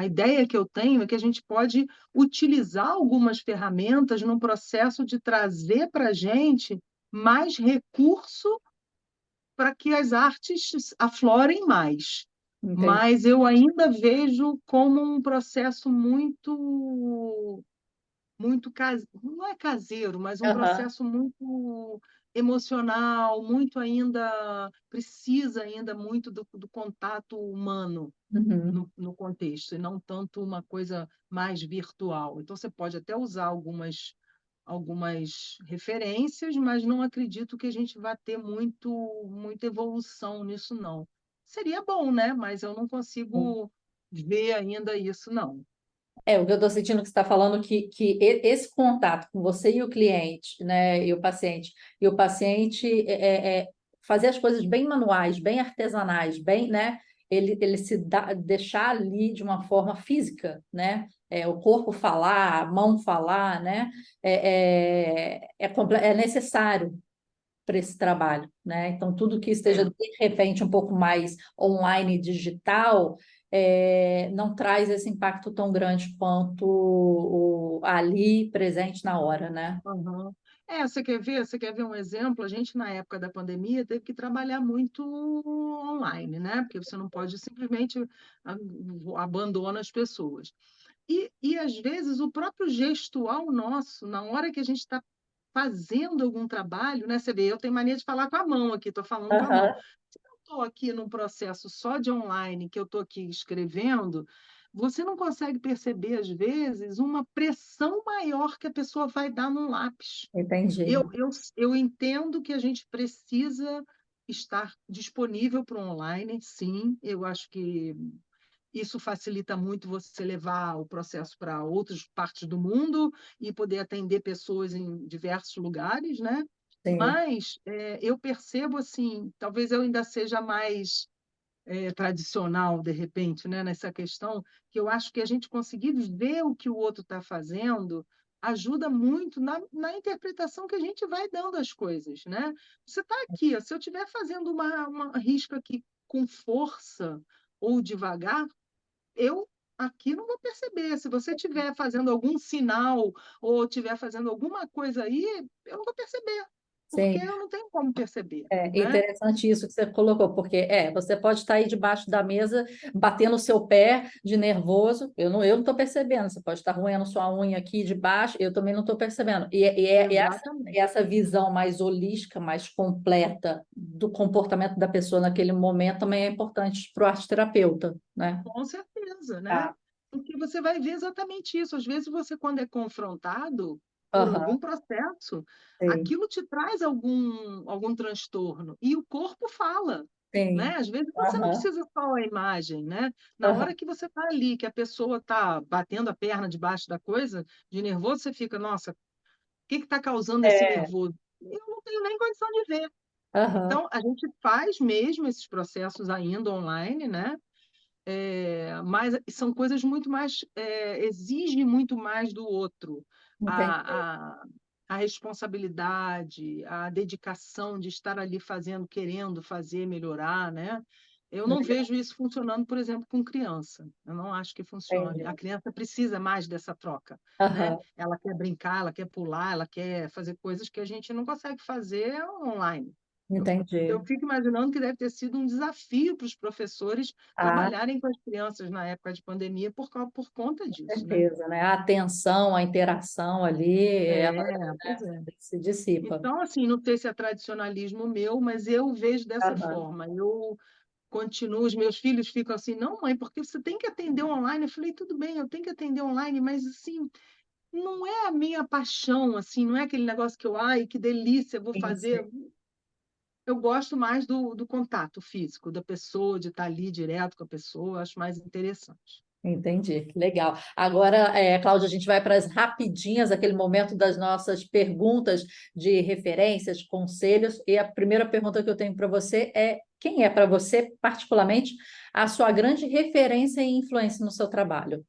ideia que eu tenho é que a gente pode utilizar algumas ferramentas no processo de trazer para a gente mais recurso para que as artes aflorem mais. Entendi. Mas eu ainda vejo como um processo muito não é caseiro, mas um Aham, processo muito emocional, muito ainda, precisa ainda muito do contato humano Uhum. no contexto, e não tanto uma coisa mais virtual. Então, você pode até usar algumas referências, mas não acredito que a gente vá ter muita evolução nisso, não. Seria bom, né? Mas eu não consigo ver ainda isso, não. É, o que eu estou sentindo que você está falando esse contato com você e o cliente, né, e o paciente fazer as coisas bem manuais, bem artesanais, bem, né, ele deixar ali de uma forma física, né, o corpo falar, a mão falar, né, é necessário para esse trabalho, né? Então, tudo que esteja, É. de repente, um pouco mais online, digital, não traz esse impacto tão grande quanto ali presente na hora, né? Aham. Você quer ver? Você quer ver um exemplo? A gente, na época da pandemia, teve que trabalhar muito online, né? Porque você não pode simplesmente a- abandona as pessoas. E, às vezes, o próprio gestual nosso, na hora que a gente está fazendo algum trabalho, né? Você vê, eu tenho mania de falar com a mão aqui, estou falando com a mão. Aham, Se eu estou aqui num processo só de online, que eu estou aqui escrevendo, você não consegue perceber, às vezes, uma pressão maior que a pessoa vai dar num lápis. entendi. Eu entendo que a gente precisa estar disponível para o online, sim, eu acho que isso facilita muito você levar o processo para outras partes do mundo e poder atender pessoas em diversos lugares, né? Sim, Mas eu percebo assim, talvez eu ainda seja mais tradicional, de repente, né, nessa questão, que eu acho que a gente conseguir ver o que o outro está fazendo ajuda muito na interpretação que a gente vai dando às coisas, né? Você está aqui, ó, se eu estiver fazendo uma risca aqui com força ou devagar, eu aqui não vou perceber. Se você estiver fazendo algum sinal ou estiver fazendo alguma coisa aí, eu não vou perceber, porque sim. eu não tenho como perceber, É né? interessante isso que você colocou, porque você pode estar aí debaixo da mesa, batendo o seu pé de nervoso. Eu não estou percebendo. Você pode estar roendo sua unha aqui de baixo, eu também não estou percebendo. Exatamente. Essa visão mais holística, mais completa do comportamento da pessoa naquele momento também é importante para o arte-terapeuta, né? Com certeza, né? Tá. Porque você vai ver exatamente isso. Às vezes você, quando é confrontado por Aham, algum processo, sim, aquilo te traz algum transtorno. E o corpo fala, né? sim. Às vezes você não Aham, precisa só a imagem, né? Na aham. hora que você está ali, que a pessoa está batendo a perna debaixo da coisa, de nervoso, você fica, nossa, o que está causando esse É, nervoso? Eu não tenho nem condição de ver. aham, Então, a gente faz mesmo esses processos ainda online, né? Mas são coisas muito mais, exige muito mais do outro. entendi, A, a, a responsabilidade, a dedicação de estar ali fazendo, querendo fazer, melhorar, né? Eu não vejo isso funcionando, por exemplo, com criança. Eu não acho que funcione. A entendi. criança precisa mais dessa troca, né? Aham, Ela quer brincar, ela quer pular, ela quer fazer coisas que a gente não consegue fazer online. Eu, eu entendi. fico imaginando que deve ter sido um desafio para os professores Ah, trabalharem com as crianças na época de pandemia por conta disso, né? certeza, né? A atenção, a interação ali, ela, Pois é. se dissipa. Então, assim, não sei se é tradicionalismo meu, mas eu vejo dessa Aham. forma. Eu continuo, os meus filhos ficam assim, não, mãe, porque você tem que atender online. Eu falei, tudo bem, eu tenho que atender online, mas assim, não é a minha paixão, assim, não é aquele negócio que eu, ai, que delícia, vou Sim, sim. fazer. Eu gosto mais do contato físico, da pessoa, de estar ali direto com a pessoa, eu acho mais interessante. Entendi, legal. Agora, Cláudia, a gente vai para as rapidinhas, aquele momento das nossas perguntas de referências, conselhos. E a primeira pergunta que eu tenho para você é: quem é para você, particularmente, a sua grande referência e influência no seu trabalho?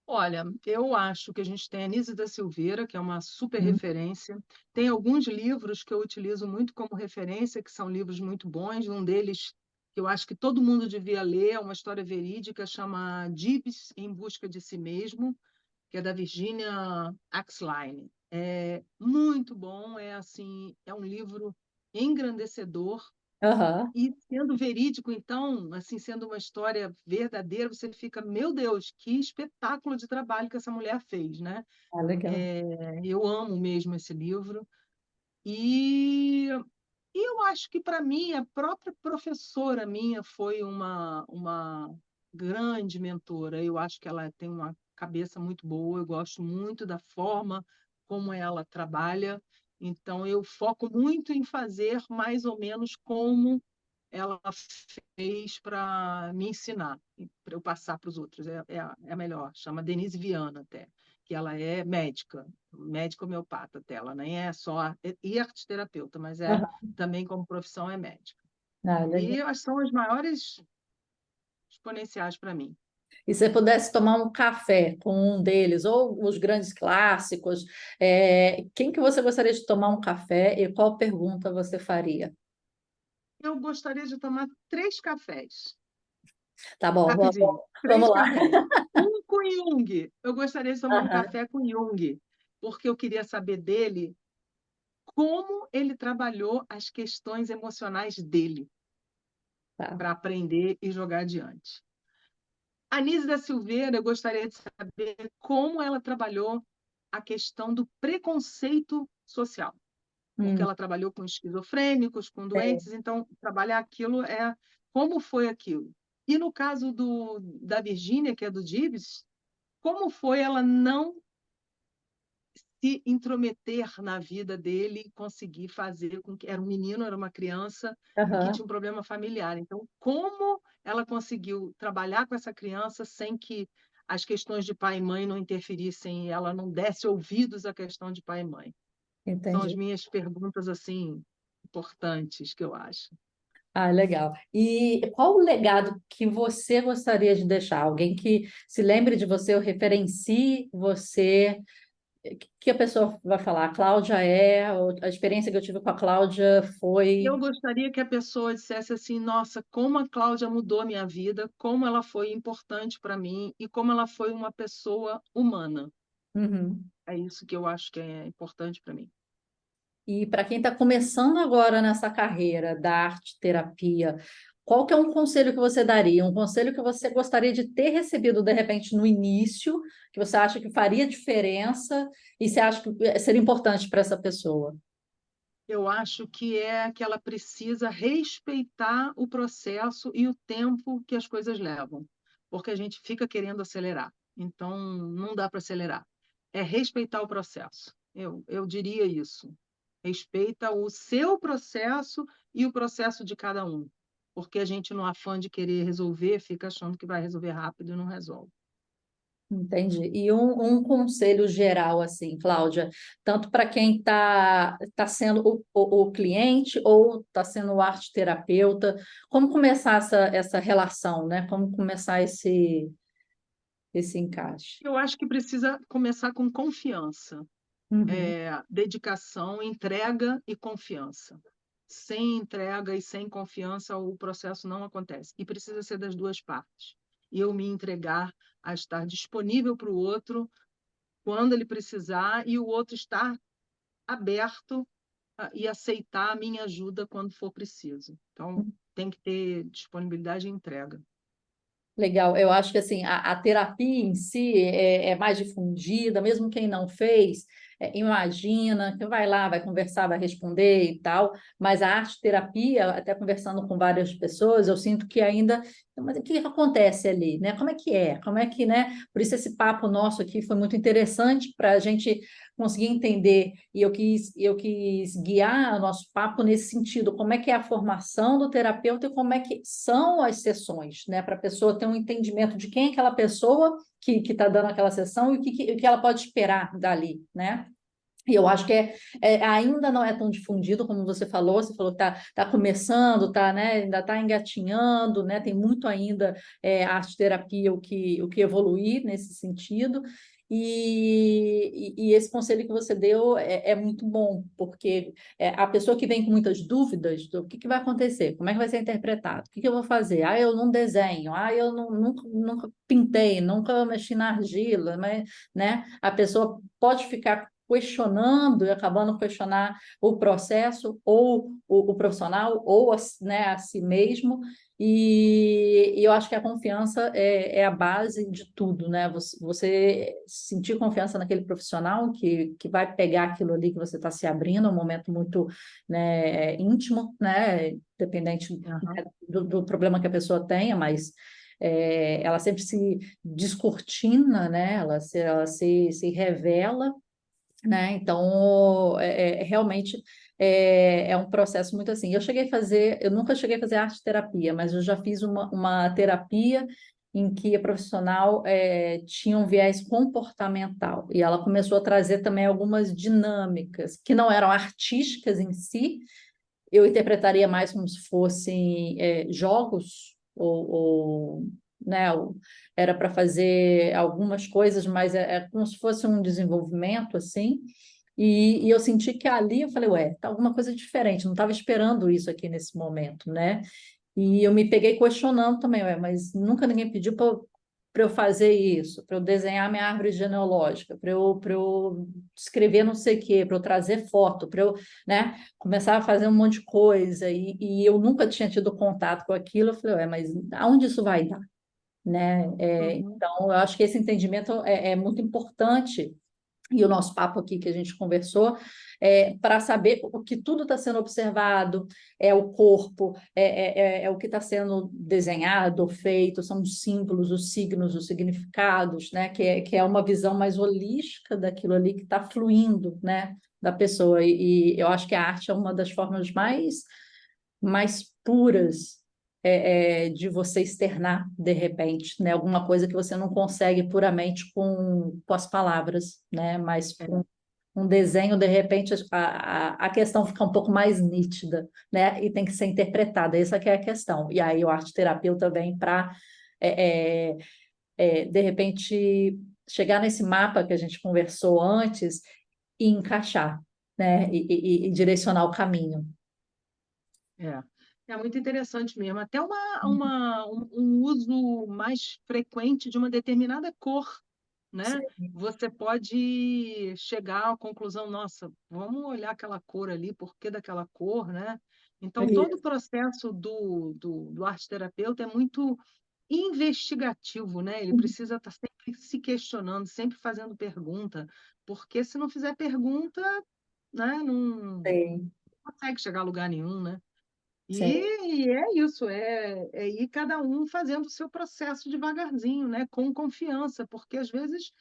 Olha, eu acho que a gente tem a Anísia da Silveira, que é uma super Hum. referência. Tem alguns livros que eu utilizo muito como referência, que são livros muito bons. Um deles, que eu acho que todo mundo devia ler, é uma história verídica, chama Gibbs em Busca de Si Mesmo, que é da Virginia Axline. É muito bom, é assim, é um livro engrandecedor. Aham. E sendo verídico, então, assim, sendo uma história verdadeira, você fica, meu Deus, que espetáculo de trabalho que essa mulher fez, né? Ah, legal. Eu amo mesmo esse livro. E e eu acho que para mim a própria professora minha foi uma grande mentora. Eu acho que ela tem uma cabeça muito boa, eu gosto muito da forma como ela trabalha, então eu foco muito em fazer mais ou menos como ela fez para me ensinar, para eu passar para os outros. É a melhor, chama Denise Viana até, que ela é médica, médica homeopata até, ela nem é só e arteterapeuta, mas é Aham. também como profissão é médica. Ah, E legal. elas são as maiores exponenciais para mim. E se você pudesse tomar um café com um deles, ou os grandes clássicos, quem que você gostaria de tomar um café e qual pergunta você faria? Eu gostaria de tomar 3 cafés, Tá bom, vamos, rapidinho, vamos 3 lá. cafés. Um com Jung, eu gostaria de tomar um Aham, café com Jung, porque eu queria saber dele como ele trabalhou as questões emocionais dele, tá. para aprender e jogar adiante. A Anísia da Silveira, eu gostaria de saber como ela trabalhou a questão do preconceito social, porque Hum, ela trabalhou com esquizofrênicos, com é, doentes, então trabalhar aquilo é como foi aquilo. E no caso da Virgínia, que é do Gibbs, como foi ela não se intrometer na vida dele e conseguir fazer com que era um menino, era uma criança e que tinha aham, um problema familiar. Então, como ela conseguiu trabalhar com essa criança sem que as questões de pai e mãe não interferissem e ela não desse ouvidos à questão de pai e mãe? São as entendi. minhas perguntas assim importantes que eu acho. Ah, legal. E qual o legado que você gostaria de deixar? Alguém que se lembre de você ou referencie você. Que a pessoa vai falar? A Cláudia a experiência que eu tive com a Cláudia Eu foi. gostaria que a pessoa dissesse assim: nossa, como a Cláudia mudou a minha vida, como ela foi importante para mim e como ela foi uma pessoa humana. Uhum. É isso que eu acho que é importante para mim. E para quem está começando agora nessa carreira da arte terapia, qual que é um conselho que você daria? Um conselho que você gostaria de ter recebido de repente no início, que você acha que faria diferença e você acha que seria importante para essa pessoa? Eu acho que é que ela precisa respeitar o processo e o tempo que as coisas levam, porque a gente fica querendo acelerar. Então, não dá para acelerar. É respeitar o processo. Eu diria isso. Respeita o seu processo e o processo de cada um, porque a gente, no afã de querer resolver, fica achando que vai resolver rápido e não resolve. Entendi. E um conselho geral, assim, Cláudia, tanto para quem tá sendo o cliente ou está sendo o arte terapeuta, como começar essa relação, né? Como começar esse encaixe? Eu acho que precisa começar com confiança. Uhum, Dedicação, entrega e confiança. Sem entrega e sem confiança, o processo não acontece. E precisa ser das duas partes. Eu me entregar a estar disponível para o outro quando ele precisar e o outro estar aberto e aceitar a minha ajuda quando for preciso. Então, tem que ter disponibilidade e entrega. legal. Eu acho que assim a terapia em si é mais difundida, mesmo quem não fez, imagina que vai lá, vai conversar, vai responder e tal, mas a arte terapia, até conversando com várias pessoas, eu sinto que ainda, mas o que acontece ali, né? Como é que é? Como é que, né? Por isso esse papo nosso aqui foi muito interessante para a gente conseguir entender e eu quis guiar o nosso papo nesse sentido, como é que é a formação do terapeuta e como é que são as sessões, né? Para a pessoa ter um entendimento de quem é aquela pessoa que está dando aquela sessão e o que ela pode esperar dali, né? E eu acho que ainda não é tão difundido como você falou que tá começando, tá, né, ainda está engatinhando, né, tem muito ainda arte terapia o que evoluir nesse sentido. E esse conselho que você deu é muito bom, porque a pessoa que vem com muitas dúvidas do que vai acontecer, como é que vai ser interpretado, o que eu vou fazer? Ah, eu não desenho, ah, eu nunca pintei, nunca mexi na argila, mas, né, a pessoa pode ficar questionando e acabando questionar o processo ou o profissional ou né, a si mesmo. E eu acho que a confiança é a base de tudo, né? Você sentir confiança naquele profissional que vai pegar aquilo ali que você está se abrindo, é um momento muito, né, íntimo, né? Dependente, Aham. né, do problema que a pessoa tenha, mas ela sempre se descortina, né? Se revela, né? Então, realmente é um processo muito assim. Eu nunca cheguei a fazer arte terapia, mas eu já fiz uma terapia em que a profissional tinha um viés comportamental e ela começou a trazer também algumas dinâmicas que não eram artísticas em si. Eu interpretaria mais como se fossem jogos né, era para fazer algumas coisas, mas é como se fosse um desenvolvimento assim. E eu senti que ali eu falei, ué, tá alguma coisa diferente, não estava esperando isso aqui nesse momento, né? E eu me peguei questionando também, ué, mas nunca ninguém pediu para eu fazer isso, para eu desenhar minha árvore genealógica, para eu escrever não sei o quê, para eu trazer foto, para eu, né, começar a fazer um monte de coisa. E eu nunca tinha tido contato com aquilo. Eu falei, ué, mas aonde isso vai dar? Né? Uhum. Então, eu acho que esse entendimento é muito importante e o nosso papo aqui que a gente conversou, para saber o que tudo está sendo observado, é o corpo, é o que está sendo desenhado, feito, são os símbolos, os signos, os significados, né? Que é uma visão mais holística daquilo ali que está fluindo, né? Da pessoa. E eu acho que a arte é uma das formas mais puras de você externar de repente, né? Alguma coisa que você não consegue puramente com as palavras, né? Mas É, com um desenho, de repente, a questão fica um pouco mais nítida, né? E tem que ser interpretada, essa que é a questão. E aí o arte-terapeuta vem para, de repente, chegar nesse mapa que a gente conversou antes e encaixar, né? E direcionar o caminho. é. É muito interessante mesmo. Até um uso mais frequente de uma determinada cor, né? Sim. Você pode chegar à conclusão, nossa, vamos olhar aquela cor ali, por que daquela cor, né? Então, todo o processo do arte-terapeuta é muito investigativo, né? Ele precisa estar sempre se questionando, sempre fazendo pergunta, porque se não fizer pergunta, né, não Sim, consegue chegar a lugar nenhum, né? sim. E é isso, é ir cada um fazendo o seu processo devagarzinho, né? Com confiança, porque às vezes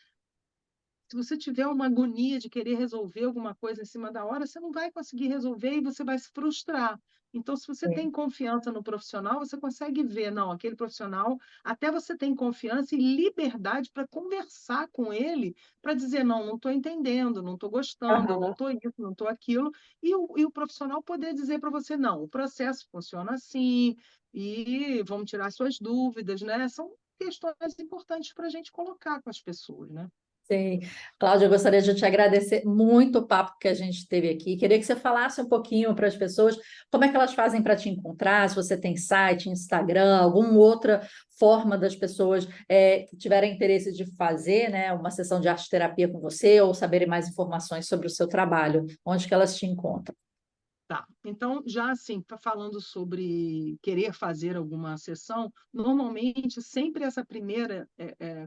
se você tiver uma agonia de querer resolver alguma coisa em cima da hora, você não vai conseguir resolver e você vai se frustrar. Então, se você tem Sim. confiança no profissional, você consegue ver, não, aquele profissional, até você tem confiança e liberdade para conversar com ele, para dizer, não, não estou entendendo, não estou gostando, não Aham. estou isso, não estou aquilo, e o profissional poder dizer para você, não, o processo funciona assim, e vamos tirar suas dúvidas, né? São questões importantes para a gente colocar com as pessoas, né? Sim, Cláudia, eu gostaria de te agradecer muito o papo que a gente teve aqui. Queria que você falasse um pouquinho para as pessoas como é que elas fazem para te encontrar, se você tem site, Instagram, alguma outra forma das pessoas que tiverem interesse de fazer, né, uma sessão de arte terapia com você ou saberem mais informações sobre o seu trabalho, onde que elas te encontram. Tá. Então, já assim, falando sobre querer fazer alguma sessão, normalmente sempre essa primeira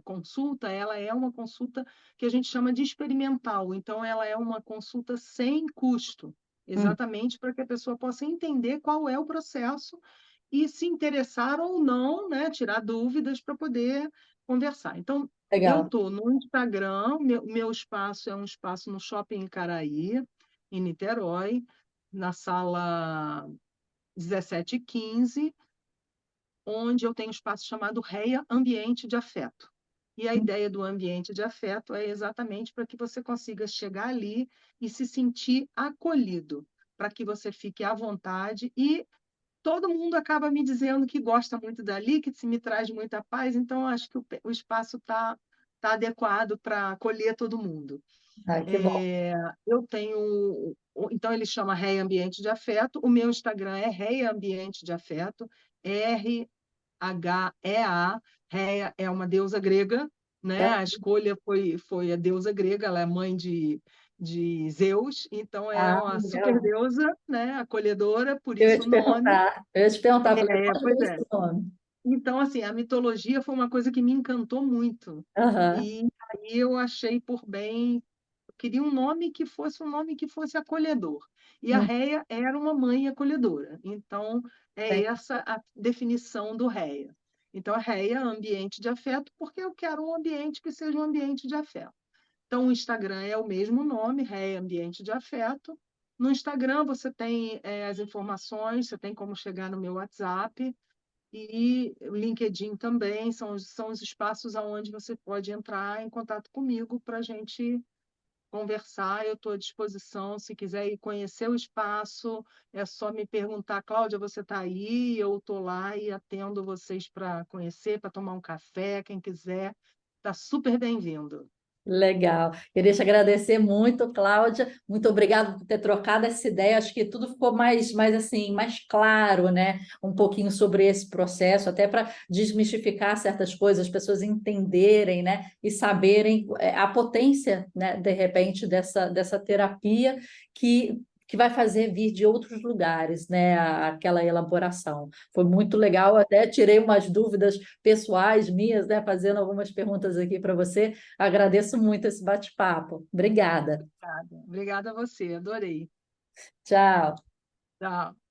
consulta, ela é uma consulta que a gente chama de experimental. Então, ela é uma consulta sem custo, Hum, exatamente para que a pessoa possa entender qual é o processo e se interessar ou não, né, tirar dúvidas para poder conversar. Então, eu legal. estou no Instagram, meu espaço é um espaço no Shopping Icaraí, em Niterói, na sala 1715, onde eu tenho um espaço chamado REA Ambiente de Afeto. E a ideia do ambiente de afeto é exatamente para que você consiga chegar ali e se sentir acolhido, para que você fique à vontade. E todo mundo acaba me dizendo que gosta muito dali, que se me traz muita paz, então eu acho que o espaço tá adequado para acolher todo mundo. Ah, que bom. Eu tenho. Então, ele chama Réia Ambiente de Afeto. O meu Instagram é Réia Ambiente de Afeto, Rhea. Réia é uma deusa grega, né? É, A escolha foi a deusa grega, ela é mãe de Zeus, então é Ah, uma super legal. deusa, né, acolhedora, por Eu ia isso o te nome. perguntar, eu ia te perguntar, eu falei, É, onde pois veio é. esse nome? Então, assim, a mitologia foi uma coisa que me encantou muito. Aham, E aí eu achei por bem, eu queria um nome que fosse acolhedor. E a hum, Réia era uma mãe acolhedora. Então, é bem, essa a definição do Réia. Então, a Réia é ambiente de afeto, porque eu quero um ambiente que seja um ambiente de afeto. Então, o Instagram é o mesmo nome, Réia Ambiente de Afeto. No Instagram você tem as informações, você tem como chegar no meu WhatsApp, e o LinkedIn também são os espaços aonde você pode entrar em contato comigo para a gente conversar. Eu estou à disposição. Se quiser ir conhecer o espaço, é só me perguntar, Cláudia, você está aí? Eu estou lá e atendo vocês para conhecer, para tomar um café. Quem quiser, está super bem-vindo. legal. Queria te agradecer muito, Cláudia. Muito obrigada por ter trocado essa ideia. Acho que tudo ficou mais assim, mais claro, né? Um pouquinho sobre esse processo, até para desmistificar certas coisas, as pessoas entenderem, né? E saberem a potência, né? De repente, dessa terapia que que vai fazer vir de outros lugares, né, aquela elaboração. Foi muito legal, até tirei umas dúvidas pessoais minhas, né, fazendo algumas perguntas aqui para você. Agradeço muito esse bate-papo. Obrigada. Obrigada. Obrigada a você, adorei. Tchau. Tchau.